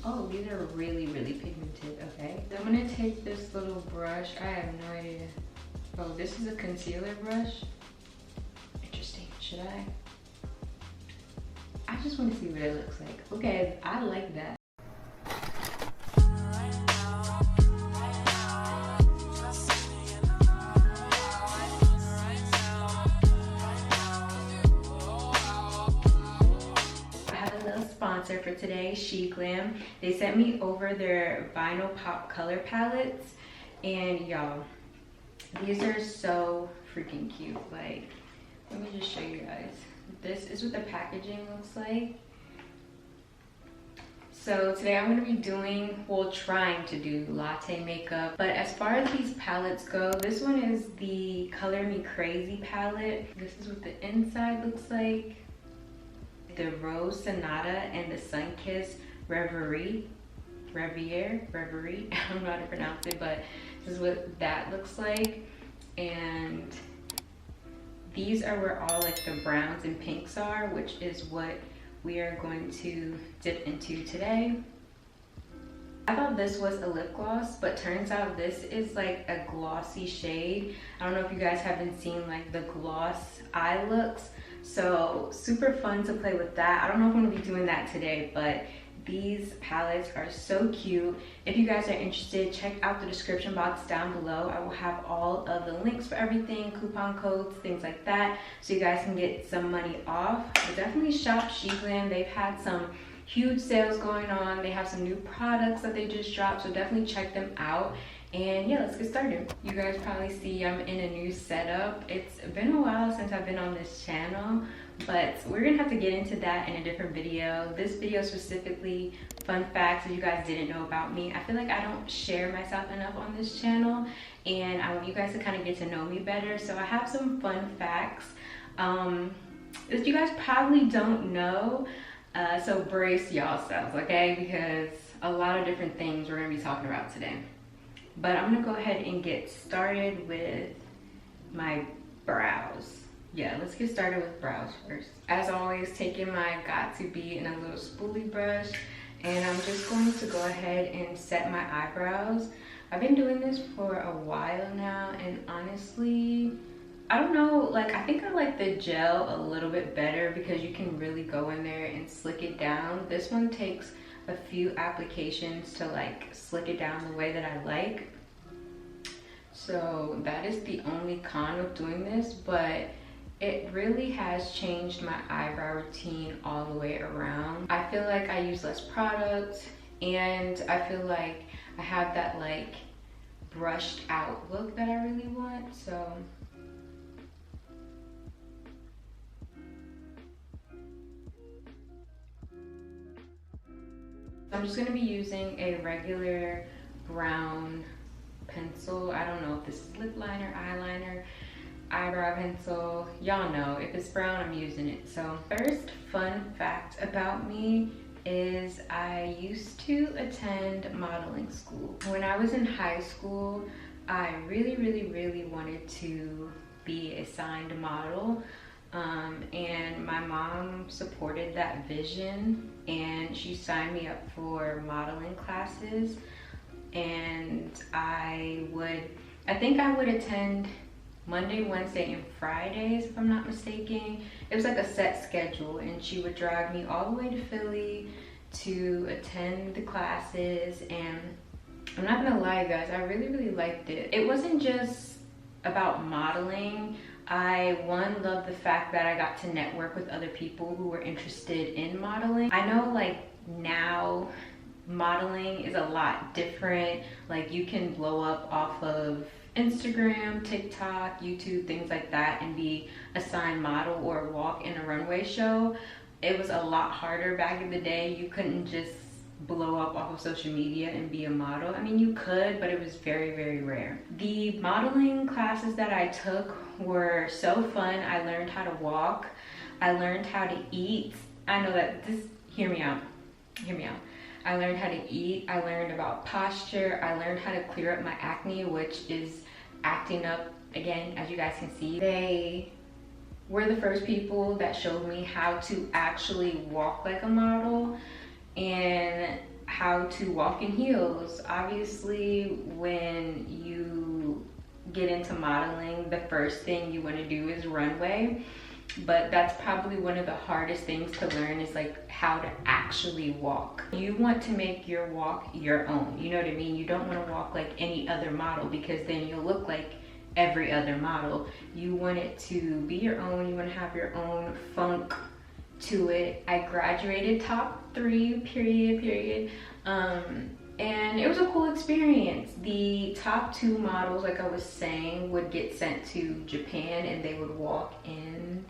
Oh, these are really, really pigmented, okay. I'm gonna take this little brush. I have no idea. Oh, this is a concealer brush. Interesting, should I? I just wanna see what it looks like. Okay, I like that. Sponsor for today, sheglam. They sent me over their vinyl pop color palettes, and y'all, these are so freaking cute. Like, let me just show you guys. This is what the packaging looks like. So today I'm going to be doing, well, trying to do latte makeup. But as far as these palettes go, this one is the Color Me Crazy palette. This is what the inside looks like. The Rose Sonata and the Sun-Kissed Reverie. I don't know how to pronounce it, but this is what that looks like. And these are where all like the browns and pinks are, which is what we are going to dip into today. I thought this was a lip gloss, but turns out this is like a glossy shade. I don't know if you guys have been seeing like the gloss eye looks. So super fun to play with that. I don't know if I'm gonna be doing that today, but these palettes are so cute. If you guys are interested, check out the description box down below. I will have all of the links for everything, coupon codes, things like that, so you guys can get some money off. But definitely shop sheglam. They've had some huge sales going on. They have some new products that they just dropped, so definitely check them out. And yeah, let's get started. You guys probably see I'm in a new setup. It's been a while since I've been on this channel, but we're gonna have to get into that in a different video. This video specifically, fun facts that you guys didn't know about me. I feel like I don't share myself enough on this channel, and I want you guys to kind of get to know me better. So I have some fun facts that you guys probably don't know. So brace yourselves, okay? Because a lot of different things we're gonna be talking about today. But I'm gonna go ahead and get started with my brows. Yeah, let's get started with brows first. As always, taking my Got2b in a little spoolie brush, and I'm just going to go ahead and set my eyebrows. I've been doing this for a while now, and honestly, I don't know, like I think I like the gel a little bit better because you can really go in there and slick it down. This one takes a few applications to like slick it down the way that I like. So that is the only con of doing this, but it really has changed my eyebrow routine all the way around. I feel like I use less product, and I feel like I have that like brushed out look that I really want. So I'm just gonna be using a regular brown pencil. I don't know if this is lip liner, eyeliner, eyebrow pencil. Y'all know, if it's brown, I'm using it. So first fun fact about me is I used to attend modeling school. When I was in high school, I really wanted to be a signed model. And my mom supported that vision, and she signed me up for modeling classes. And I think I would attend Monday, Wednesday, and Fridays, if I'm not mistaken. It was like a set schedule, and she would drive me all the way to Philly to attend the classes. And I'm not gonna lie, guys, I really liked it. It wasn't just about modeling. I loved the fact that I got to network with other people who were interested in modeling. I know like now modeling is a lot different. Like you can blow up off of Instagram, TikTok, YouTube, things like that, and be a signed model or walk in a runway show. It was a lot harder back in the day. You couldn't just blow up off of social media and be a model. I mean, you could, but it was very rare. The modeling classes that I took were so fun. I learned how to walk. I learned how to eat. I know that this, hear me out. I learned how to eat. I learned about posture. I learned how to clear up my acne, which is acting up again, as you guys can see. They were the first people that showed me how to actually walk like a model. And how to walk in heels. Obviously, when you get into modeling, the first thing you want to do is runway, but that's probably one of the hardest things to learn, is like how to actually walk. You want to make your walk your own, you know what I mean? You don't want to walk like any other model, because then you'll look like every other model. You want it to be your own. You want to have your own funk to it. I graduated top 3, period. And it was a cool experience. The top 2 models, like I was saying, would get sent to Japan and they would walk in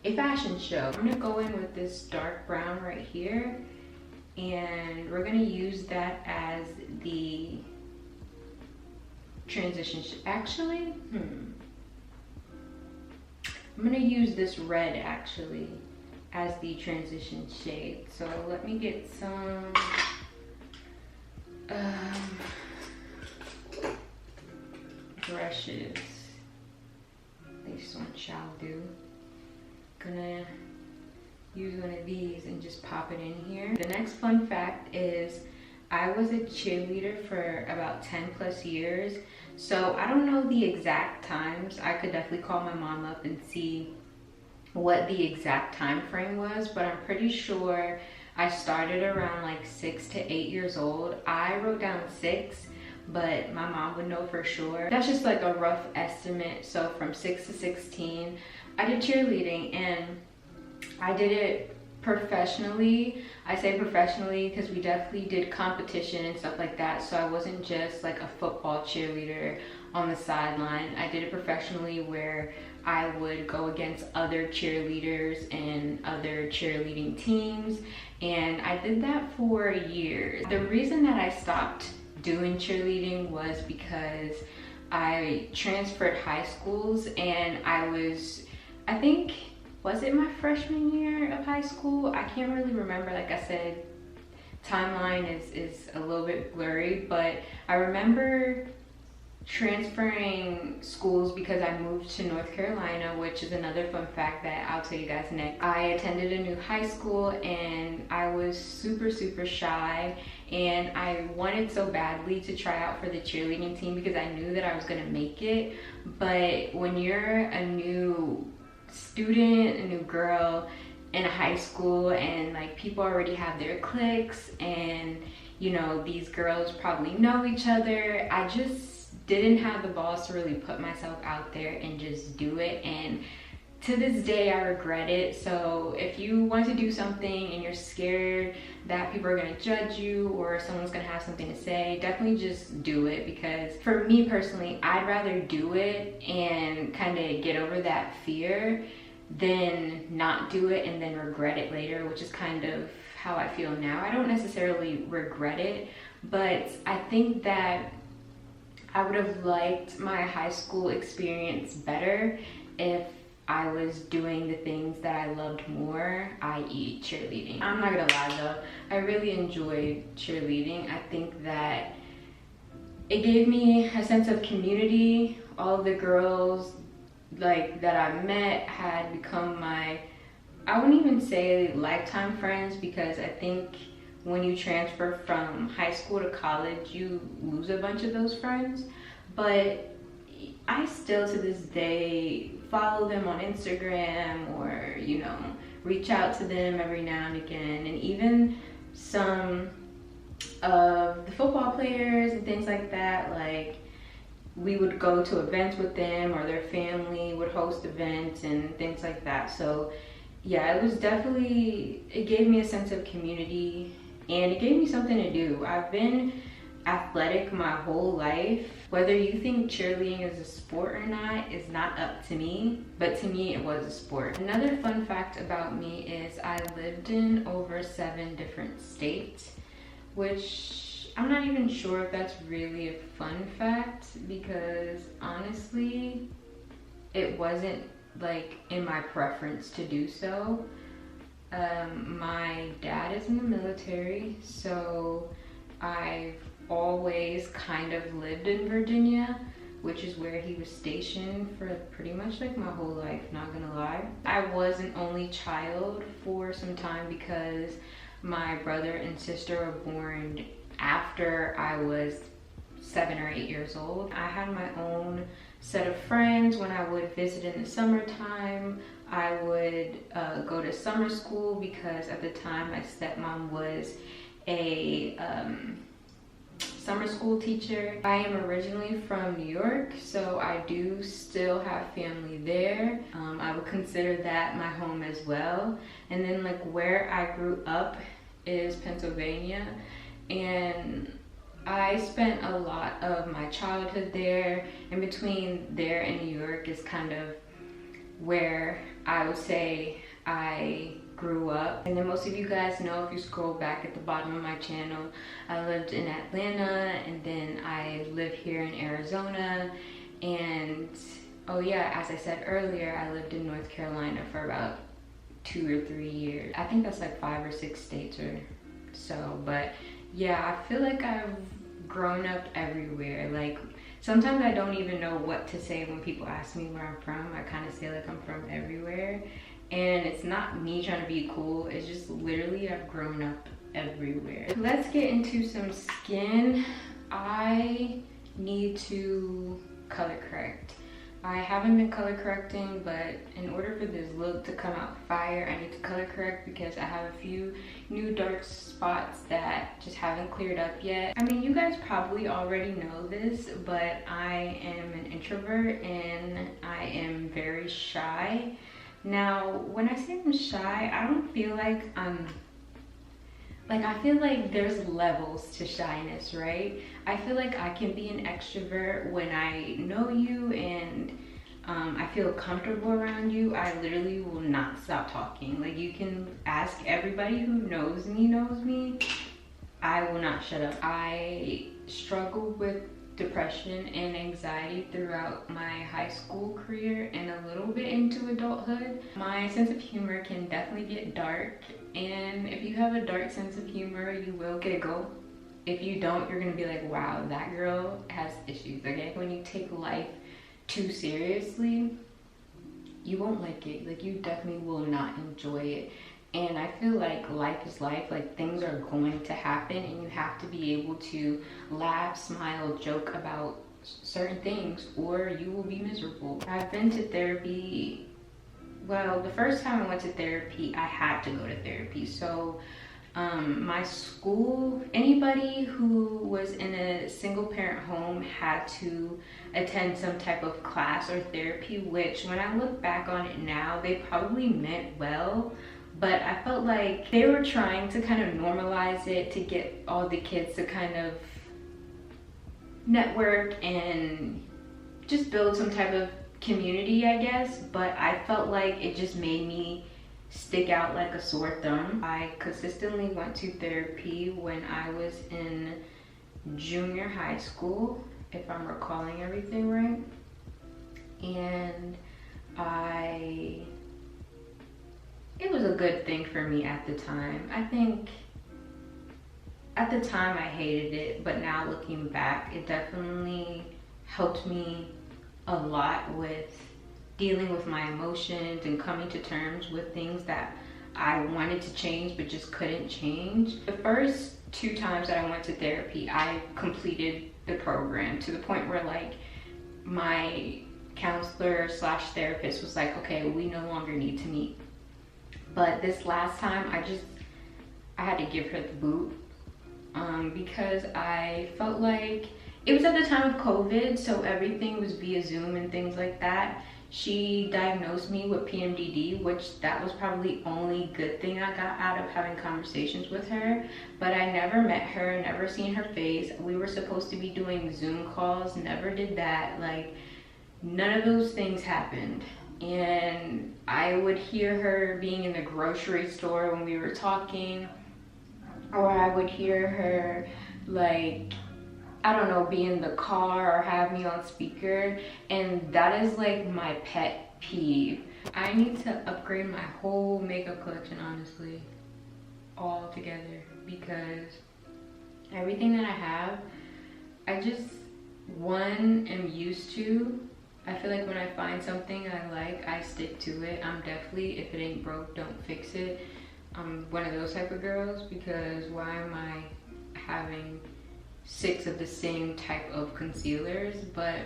a fashion show. I'm gonna go in with this dark brown right here, and we're gonna use that as the transition. Actually, I'm gonna use this red actually as the transition shade. So let me get some brushes. This one shall do. Gonna use one of these and just pop it in here. The next fun fact is I was a cheerleader for about 10 plus years. So I don't know the exact times. I could definitely call my mom up and see what the exact time frame was, but I'm pretty sure I started around like 6 to 8 years old. I wrote down 6, but my mom would know for sure. That's just like a rough estimate. So from 6 to 16, I did cheerleading, and I did it professionally. I say professionally because we definitely did competition and stuff like that. So I wasn't just like a football cheerleader on the sideline. I did it professionally, where I would go against other cheerleaders and other cheerleading teams, and I did that for years. The reason that I stopped doing cheerleading was because I transferred high schools, and I think, was it my freshman year of high school? I can't really remember. Like I said, timeline is a little bit blurry, but I remember transferring schools because I moved to North Carolina, which is another fun fact that I'll tell you guys next. I attended a new high school, and I was super shy, and I wanted so badly to try out for the cheerleading team because I knew that I was gonna make it. But when you're a new student, a new girl in a high school, and like people already have their cliques, and you know, these girls probably know each other, I just didn't have the balls to really put myself out there and just do it. And to this day I regret it. So if you want to do something and you're scared that people are going to judge you or someone's going to have something to say, definitely just do it. Because for me personally, I'd rather do it and kind of get over that fear than not do it and then regret it later, which is kind of how I feel now. I don't necessarily regret it, but I think that I would have liked my high school experience better if I was doing the things that I loved more, i.e. cheerleading. I'm not gonna lie though, I really enjoyed cheerleading. I think that it gave me a sense of community. All of the girls like that I met had become my, I wouldn't even say lifetime friends, because I think when you transfer from high school to college, you lose a bunch of those friends. But I still to this day follow them on Instagram, or you know, reach out to them every now and again. And even some of the football players and things like that, like we would go to events with them, or their family would host events and things like that. So yeah, it was definitely, it gave me a sense of community, and it gave me something to do. I've been athletic my whole life. Whether you think cheerleading is a sport or not is not up to me, but to me it was a sport. Another fun fact about me is I lived in over 7 different states, which I'm not even sure if that's really a fun fact, because honestly it wasn't like in my preference to do so. My dad is in the military, so I've always kind of lived in Virginia, which is where he was stationed for pretty much like my whole life, not gonna lie. I was an only child for some time because My brother and sister were born after I was 7 or 8 years old. I had my own set of friends when I would visit in the summertime. I would go to summer school because at the time my stepmom was a summer school teacher. I am originally from New York, so I do still have family there. I would consider that my home as well. And then like where I grew up is Pennsylvania, and I spent a lot of my childhood there. In between there and New York is kind of where I would say I grew up. And then most of you guys know, if you scroll back at the bottom of my channel, I lived in Atlanta, and then I live here in Arizona. And oh yeah, as I said earlier, I lived in North Carolina for about 2 or 3 years. I think that's like 5 or 6 states or so. But yeah, I feel like I've grown up everywhere. Like sometimes I don't even know what to say when people ask me where I'm from. I kind of say like I'm from everywhere, and it's not me trying to be cool, it's just literally I've grown up everywhere. Let's get into some skin. I need to color correct. I haven't been color correcting, but in order for this look to come out fire, I need to color correct because I have a few new dark spots that just haven't cleared up yet. I mean, you guys probably already know this, but I am an introvert and I am very shy. Now, when I say I'm shy, I don't feel like I feel like there's levels to shyness, right? I feel like I can be an extrovert when I know you and I feel comfortable around you. I literally will not stop talking. Like, you can ask everybody who knows me. I will not shut up. I struggled with depression and anxiety throughout my high school career and a little bit into adulthood. My sense of humor can definitely get dark, and if you have a dark sense of humor, you will get a go. If you don't, you're gonna be like, wow, that girl has issues, okay? When you take life too seriously, you won't like it. Like, you definitely will not enjoy it. And I feel like life is life. Like, things are going to happen, and you have to be able to laugh, smile, joke about certain things, or you will be miserable. I've been to therapy. Well, the first time I went to therapy, I had to go to therapy. So my school, anybody who was in a single parent home had to attend some type of class or therapy, which when I look back on it now, they probably meant well. But I felt like they were trying to kind of normalize it to get all the kids to kind of network and just build some type of community, I guess. But I felt like it just made me stick out like a sore thumb. I consistently went to therapy when I was in junior high school, if I'm recalling everything right. And it was a good thing for me at the time. I think at the time I hated it, but now looking back, it definitely helped me a lot with dealing with my emotions and coming to terms with things that I wanted to change but just couldn't change. The first 2 times that I went to therapy, I completed the program to the point where like my counselor / therapist was like, okay, we no longer need to meet. But this last time, I had to give her the boot because I felt like it was at the time of COVID, so everything was via Zoom and things like that. She diagnosed me with PMDD, which that was probably the only good thing I got out of having conversations with her. But I never met her, never seen her face. We were supposed to be doing Zoom calls, never did that. Like, none of those things happened. And I would hear her being in the grocery store when we were talking, or I would hear her, like, I don't know, be in the car or have me on speaker, and that is like my pet peeve. I need to upgrade my whole makeup collection, honestly, all together, because everything that I have, I just, one, am used to. I feel like when I find something I like, I stick to it. I'm definitely, if it ain't broke, don't fix it. I'm one of those type of girls, because why am I having 6 of the same type of concealers? But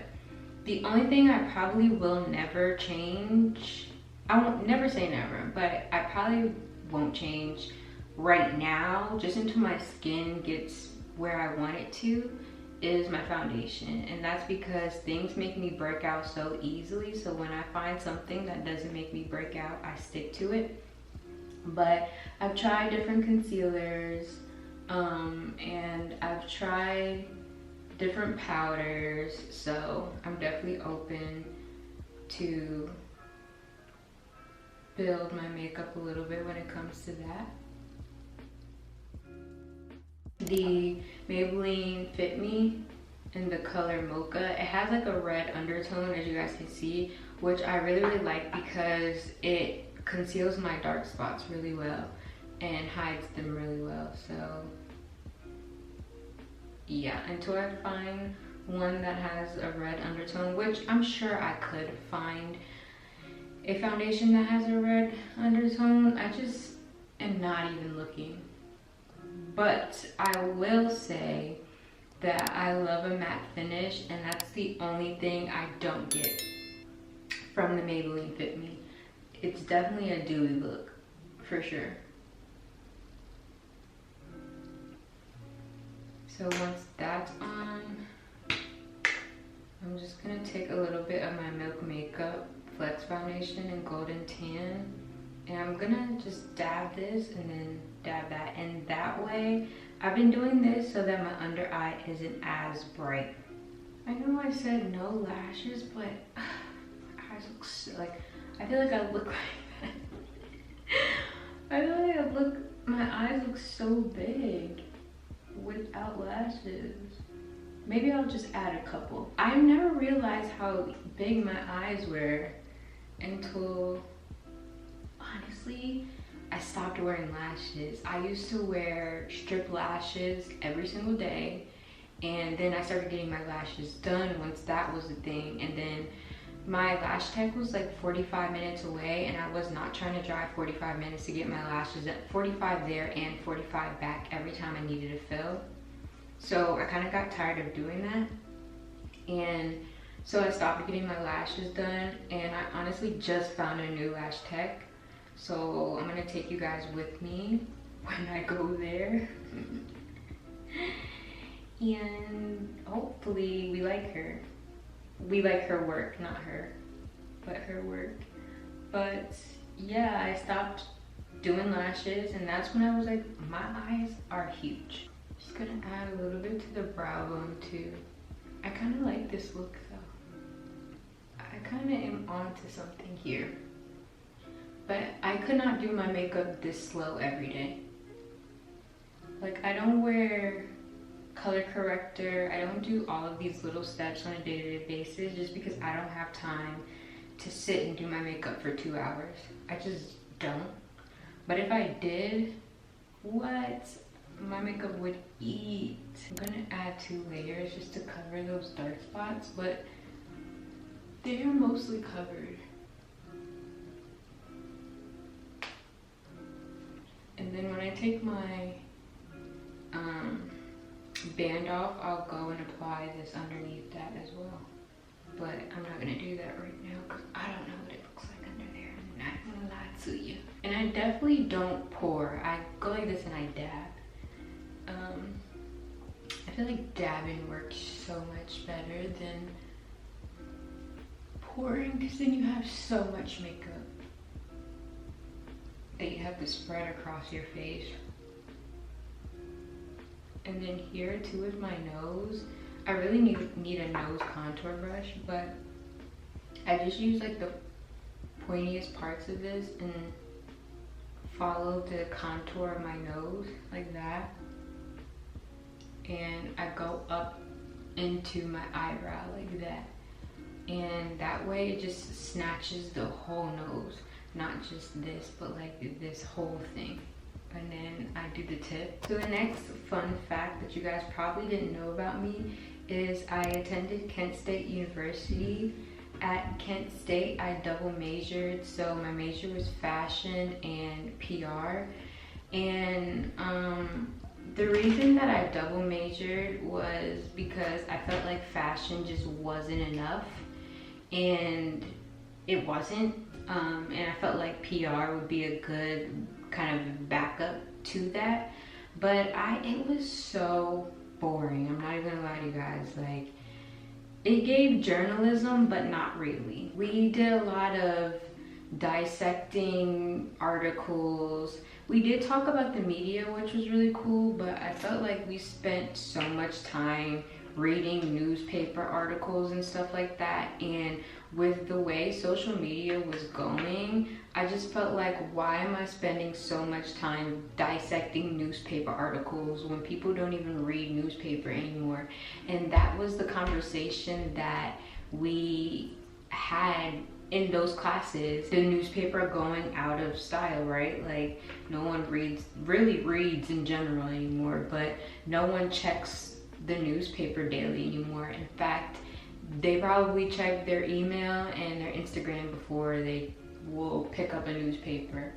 the only thing I probably will never change, I won't never say never, but I probably won't change right now, just until my skin gets where I want it to, is my foundation. And that's because things make me break out so easily. So when I find something that doesn't make me break out, I stick to it. But I've tried different concealers, and I've tried different powders, so I'm definitely open to build my makeup a little bit when it comes to that. The Maybelline Fit Me in the color Mocha, it has like a red undertone, as you guys can see, which I really like because it conceals my dark spots really well and hides them really well. So yeah, until I find one that has a red undertone, which I'm sure I could find a foundation that has a red undertone, I just am not even looking. But I will say that I love a matte finish, and that's the only thing I don't get from the Maybelline Fit Me. It's definitely a dewy look, for sure. So once that's on, I'm just gonna take a little bit of my Milk Makeup Flex Foundation in Golden Tan, and I'm gonna just dab this and then dab that. And that way, I've been doing this so that my under eye isn't as bright. I know I said no lashes, but my eyes look so, like, I feel like I look like that. I feel like my eyes look so big without lashes. Maybe I'll just add a couple. I never realized how big my eyes were until, honestly, I stopped wearing lashes. I used to wear strip lashes every single day, and then I started getting my lashes done once that was a thing. And then my lash tech was like 45 minutes away, and I was not trying to drive 45 minutes to get my lashes at 45 there and 45 back every time I needed a fill. So I kind of got tired of doing that, and so I stopped getting my lashes done. And I honestly just found a new lash tech, so I'm gonna take you guys with me when I go there. And hopefully we like her. We like her work, not her, but her work. But yeah, I stopped doing lashes, and that's when I was like, my eyes are huge. Just gonna add a little bit to the brow bone too. I kind of like this look though. I kind of am onto something here. But I could not do my makeup this slow every day. Like, I don't wear color corrector. I don't do all of these little steps on a day-to-day basis just because I don't have time to sit and do my makeup for 2 hours. I just don't. But if I did, what? My makeup would eat. I'm gonna add 2 layers just to cover those dark spots, but they are mostly covered. And then when I take my band off, I'll go and apply this underneath that as well. But I'm not gonna do that right now because I don't know what it looks like under there. I'm not gonna lie to you. And I definitely don't pour. I go like this and I dab. I feel like dabbing works so much better than pouring, because then you have so much makeup that you have to spread across your face. And then here too with my nose, I really need a nose contour brush, but I just use like the pointiest parts of this and follow the contour of my nose like that. And I go up into my eyebrow like that. And that way it just snatches the whole nose. Not just this, but like this whole thing. And then I do the tip. So the next fun fact that you guys probably didn't know about me is I attended Kent State University. At Kent State, I double majored. So my major was fashion and PR. And the reason that I double majored was because I felt like fashion just wasn't enough, and it wasn't. And I felt like PR would be a good kind of backup to that. But it was so boring. I'm not even gonna lie to you guys. Like, it gave journalism, but not really. We did a lot of dissecting articles. We did talk about the media, which was really cool, but I felt like we spent so much time reading newspaper articles and stuff like that. And with the way social media was going, I just felt like, why am I spending so much time dissecting newspaper articles when people don't even read newspaper anymore? And that was the conversation that we had in those classes. The newspaper going out of style, right? Like, no one really reads in general anymore, but no one checks the newspaper daily anymore. In fact, they probably check their email and their Instagram before they will pick up a newspaper.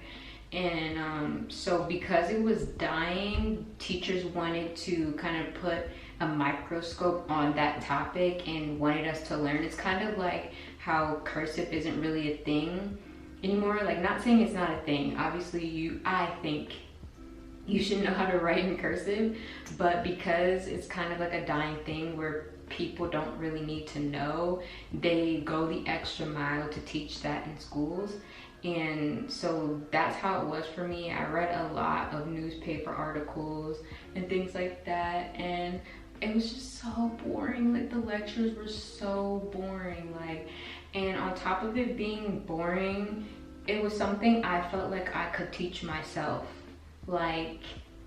And so because it was dying, teachers wanted to kind of put a microscope on that topic and wanted us to learn. It's kind of like how cursive isn't really a thing anymore. Like, not saying it's not a thing. Obviously, I think you should know how to write in cursive, but because it's kind of like a dying thing where people don't really need to know, they go the extra mile to teach that in schools. And so that's how it was for me. I read a lot of newspaper articles and things like that, and it was just so boring. Like, the lectures were so boring. Like, and on top of it being boring, it was something I felt like I could teach myself. Like,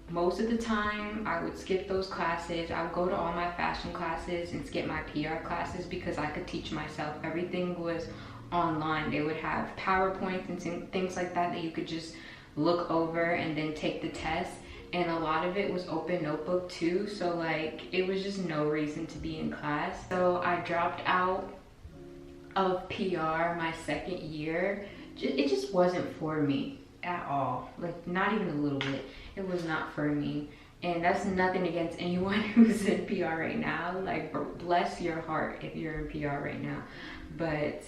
most of the time I would skip those classes. I would go to all my fashion classes and skip my PR classes because I could teach myself. Everything was online. They would have PowerPoints and things like that you could just look over and then take the test. And a lot of it was open notebook too. So like, it was just no reason to be in class. So I dropped out of PR my second year. It just wasn't for me at all. Like, not even a little bit. It was not for me. And that's nothing against anyone who's in PR right now. Like, bless your heart if you're in PR right now. But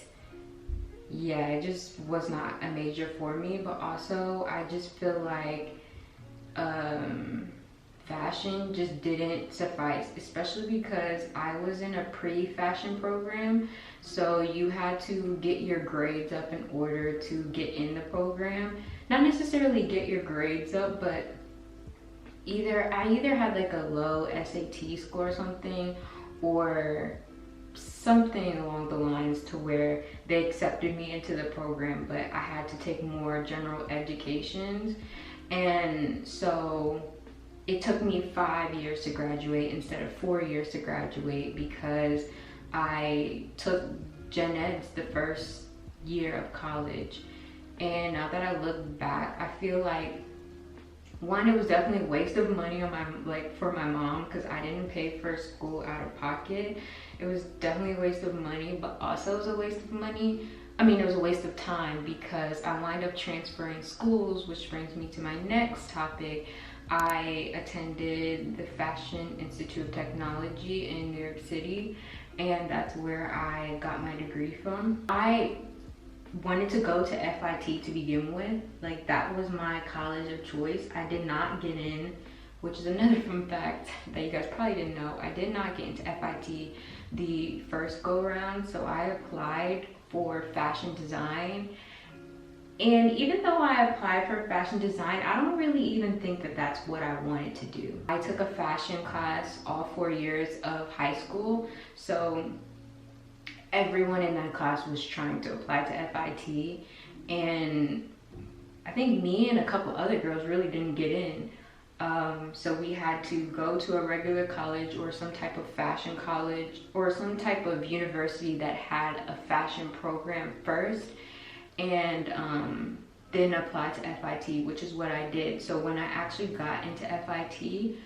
yeah, it just was not a major for me. But also, I just feel like fashion just didn't suffice, especially because I was in a pre-fashion program. So you had to get your grades up in order to get in the program. Not necessarily get your grades up, but I either had like a low SAT score or something, or something along the lines to where they accepted me into the program, but I had to take more general educations. And so it took me 5 years to graduate instead of 4 years to graduate, because I took gen eds the first year of college. And now that I look back, I feel like, one, it was definitely a waste of money on for my mom, because I didn't pay for school out of pocket. It was definitely a waste of money, but also it was a waste of money. I mean, it was a waste of time, because I wind up transferring schools, which brings me to my next topic. I attended the Fashion Institute of Technology in New York City, and that's where I got my degree from. I wanted to go to FIT to begin with. Like, that was my college of choice. I did not get in, which is another fun fact that you guys probably didn't know. I did not get into FIT the first go around, so I applied for fashion design. And even though I applied for fashion design, I don't really even think that that's what I wanted to do. I took a fashion class all 4 years of high school, so everyone in that class was trying to apply to FIT, and I think me and a couple other girls really didn't get in. So we had to go to a regular college or some type of fashion college or some type of university that had a fashion program first, and then apply to FIT, which is what I did. So when I actually got into FIT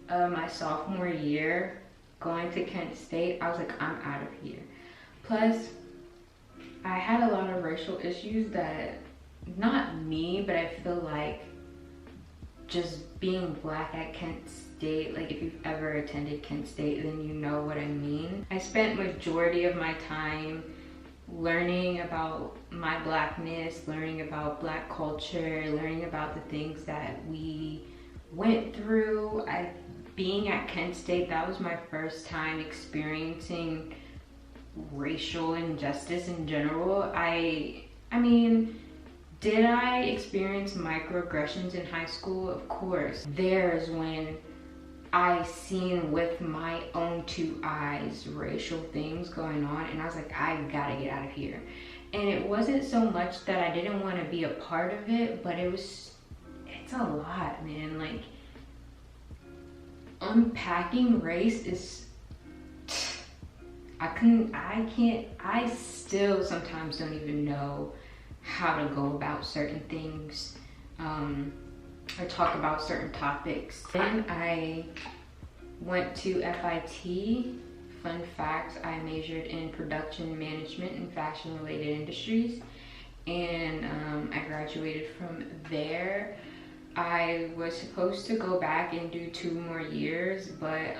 my sophomore year, going to Kent State, I was like, I'm out of here. Plus, I had a lot of racial issues that, not me, but I feel like just being black at Kent State, like if you've ever attended Kent State, then you know what I mean. I spent majority of my time learning about my blackness, learning about black culture, learning about the things that we went through. Being at Kent State, that was my first time experiencing racial injustice in general. I mean, did I experience microaggressions in high school? Of course. There's when I seen with my own two eyes racial things going on, and I was like, I gotta get out of here. And it wasn't so much that I didn't want to be a part of it, but it's a lot, man. Like, unpacking race is, I still sometimes don't even know how to go about certain things, or talk about certain topics. Then I went to FIT. Fun fact, I majored in production management and fashion related industries, and I graduated from there. I was supposed to go back and do 2 more years, but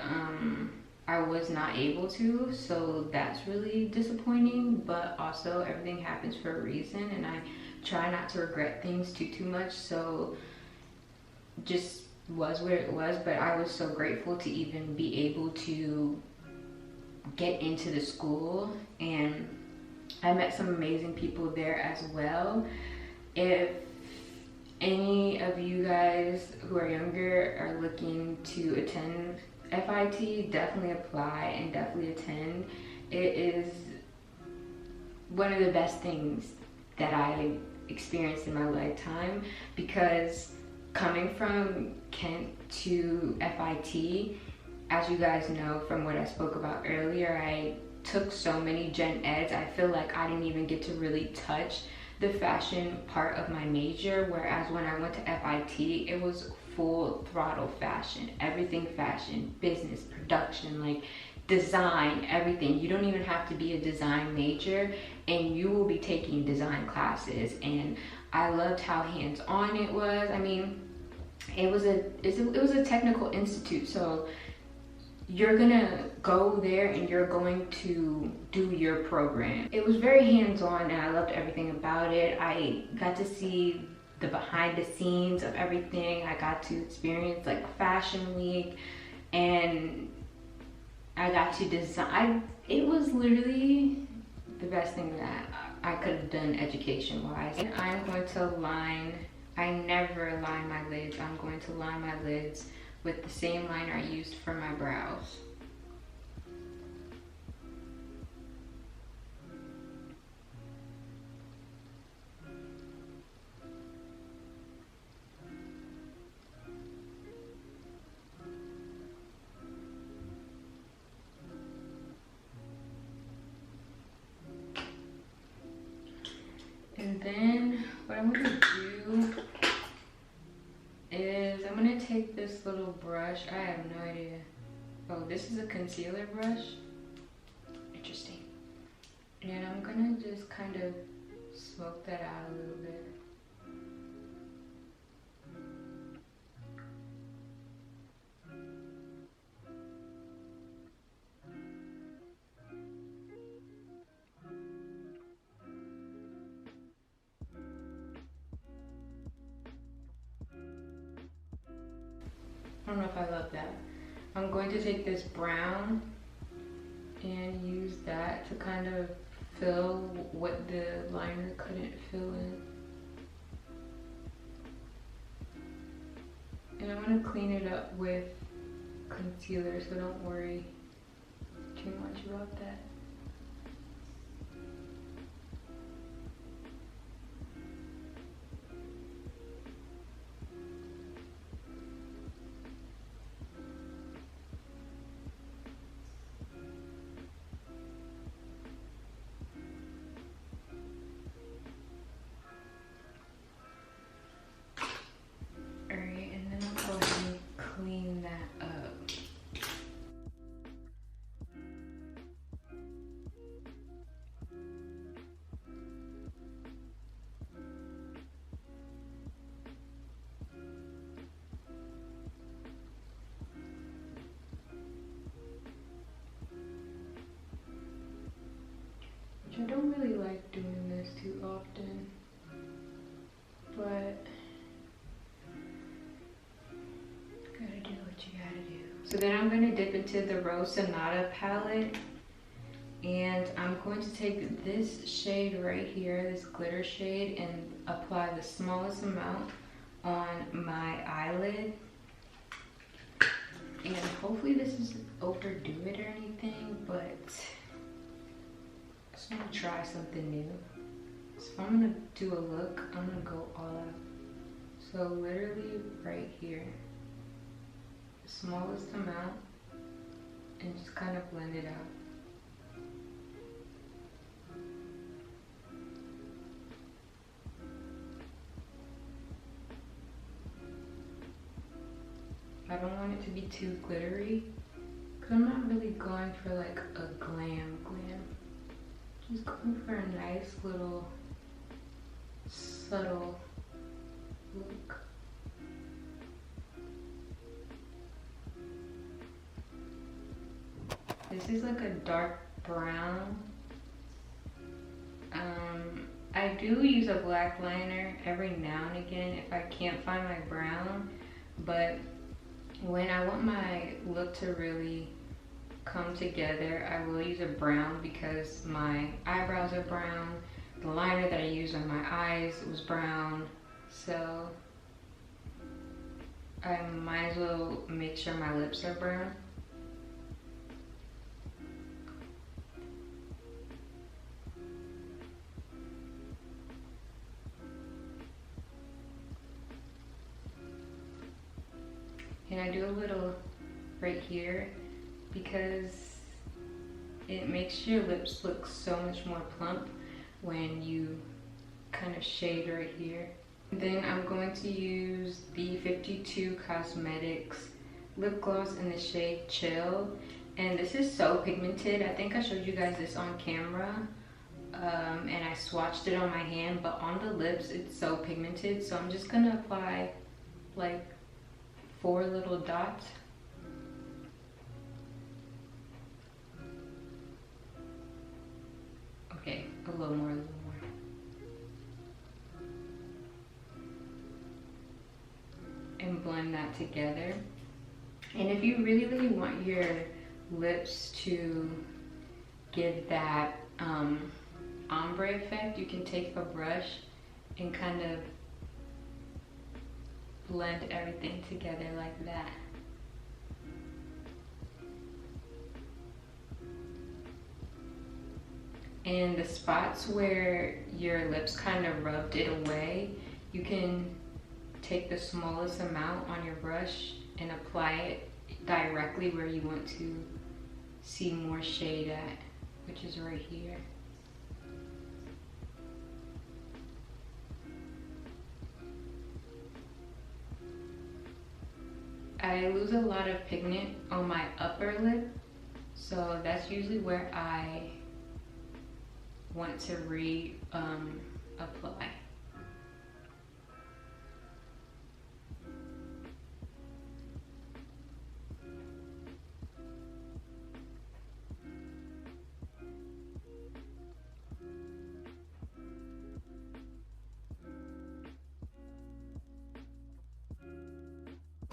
I was not able to, so that's really disappointing. But also, everything happens for a reason, and I try not to regret things too much, so just was where it was. But I was so grateful to even be able to get into the school, and I met some amazing people there as well. If any of you guys who are younger are looking to attend FIT, definitely apply and definitely attend. It is one of the best things that I experienced in my lifetime, because coming from Kent to FIT, as you guys know from what I spoke about earlier, I took so many gen eds. I feel like I didn't even get to really touch the fashion part of my major, whereas when I went to FIT, it was full throttle fashion, everything fashion, business, production, like design, everything. You don't even have to be a design major, and you will be taking design classes. And I loved how hands-on it was. I mean, it was a technical institute, so you're gonna go there and you're going to do your program. It was very hands-on, and I loved everything about it. I got to see the behind the scenes of everything. I got to experience like Fashion Week, and I got to design. It was literally the best thing that I could have done education-wise. And I'm going to I never line my lids. I'm going to line my lids with the same liner I used for my brows. And then what I'm gonna do is I'm gonna take this little brush. I have no idea. Oh, this is a concealer brush. Interesting. And I'm gonna just kind of smoke that out a little bit. I don't know if I love that. I'm going to take this brown and use that to kind of fill what the liner couldn't fill in. And I'm going to clean it up with concealer, so don't worry too much about that. really like doing this too often, but gotta do what you gotta do. So then I'm gonna dip into the Rose Sonata palette, and I'm going to take this shade right here, this glitter shade, and apply the smallest amount on my eyelid. And hopefully this doesn't overdo it or anything, but I just want to try something new. So if I'm gonna do a look, I'm gonna go all out. So literally right here, the smallest amount, and just kind of blend it out. I don't want it to be too glittery, because I'm not really going for like a glam. Just going for a nice little subtle look. This is like a dark brown. I do use a black liner every now and again if I can't find my brown, but when I want my look to really come together, I will use a brown because my eyebrows are brown. The liner that I used on my eyes was brown, so I might as well make sure my lips are brown. And I do a little right here because it makes your lips look so much more plump when you kind of shade right here. Then I'm going to use the 52 Cosmetics lip gloss in the shade Chill. And this is so pigmented. I think I showed you guys this on camera. And I swatched it on my hand, but on the lips it's so pigmented. So I'm just gonna apply like 4 little dots. Okay, a little more. And blend that together. And if you really want your lips to give that ombre effect, you can take a brush and kind of blend everything together like that. And the spots where your lips kind of rubbed it away, you can take the smallest amount on your brush and apply it directly where you want to see more shade at, which is right here. I lose a lot of pigment on my upper lip, so that's usually where I want to apply.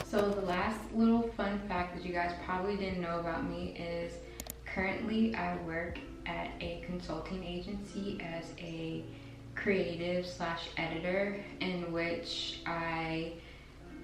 So the last little fun fact that you guys probably didn't know about me is currently I work at a consulting agency as a creative / editor, in which I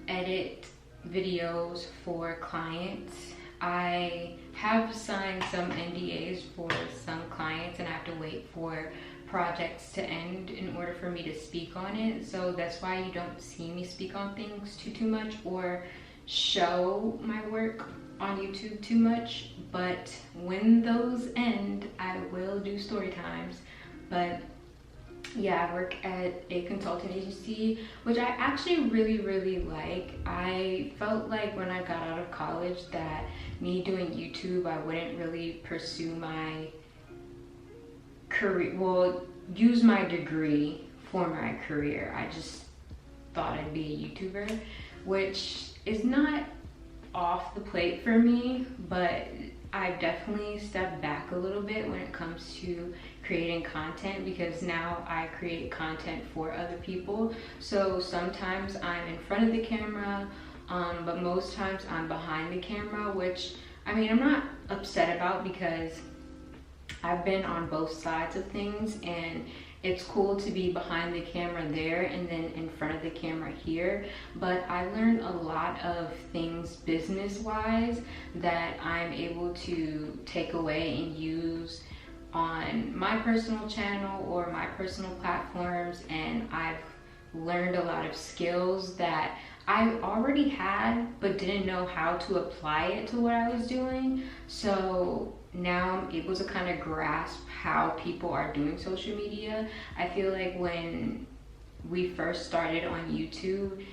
edit videos for clients. I have signed some NDAs for some clients and I have to wait for projects to end in order for me to speak on it. So that's why you don't see me speak on things too much or show my work on YouTube too much. But when those end, I will do story times. But yeah, I work at a consulting agency, which I actually really like. I felt like when I got out of college that me doing YouTube, I wouldn't really pursue my career, well, use my degree for my career. I just thought I'd be a YouTuber, which is not off the plate for me, but I've definitely stepped back a little bit when it comes to creating content, because now I create content for other people. So sometimes I'm in front of the camera, but most times I'm behind the camera, which I mean, I'm not upset about, because I've been on both sides of things, and it's cool to be behind the camera there and then in front of the camera here. But I learned a lot of things business wise that I'm able to take away and use on my personal channel or my personal platforms. And I've learned a lot of skills that I already had but didn't know how to apply it to what I was doing. So now I'm able to kind of grasp how people are doing social media. I feel like when we first started on YouTube,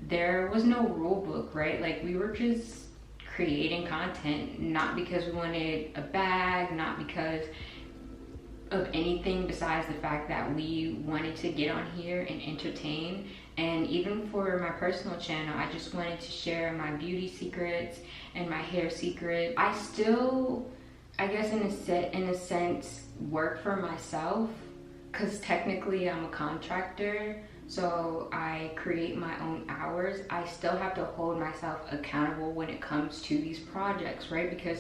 there was no rule book, right? Like, we were just creating content, not because we wanted a bag, not because of anything besides the fact that we wanted to get on here and entertain. And even for my personal channel, I just wanted to share my beauty secrets and my hair secrets. I still, I guess in a sense, work for myself, because technically I'm a contractor, so I create my own hours. I still have to hold myself accountable when it comes to these projects, right? Because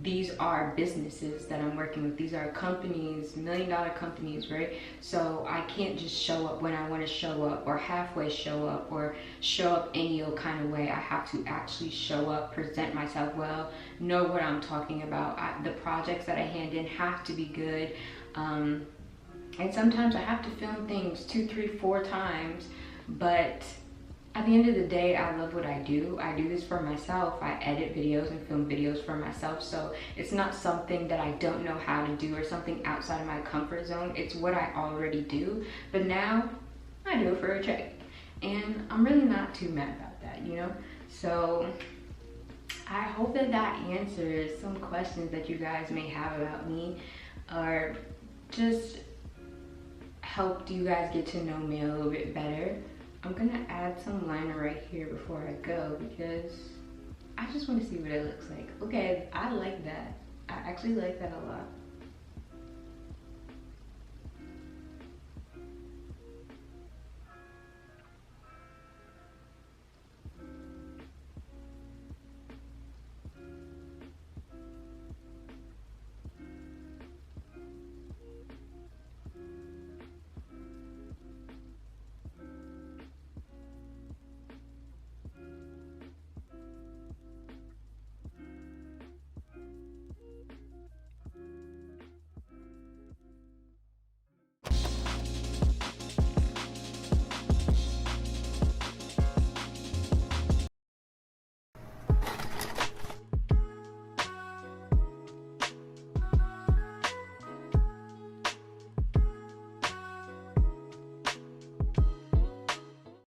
these are businesses that I'm working with. These are companies, million-dollar companies, right? So I can't just show up when I want to show up, or halfway show up, or show up any old kind of way. I have to actually show up, present myself well, know what I'm talking about. The projects that I hand in have to be good. And sometimes I have to film things 2, 3, 4 times, but at the end of the day, I love what I do. I do this for myself. I edit videos and film videos for myself. So it's not something that I don't know how to do or something outside of my comfort zone. It's what I already do. But now I do it for a check. And I'm really not too mad about that, you know? So I hope that that answers some questions that you guys may have about me, or just helped you guys get to know me a little bit better. I'm gonna add some liner right here before I go, because I just want to see what it looks like. Okay, I like that. I actually like that a lot.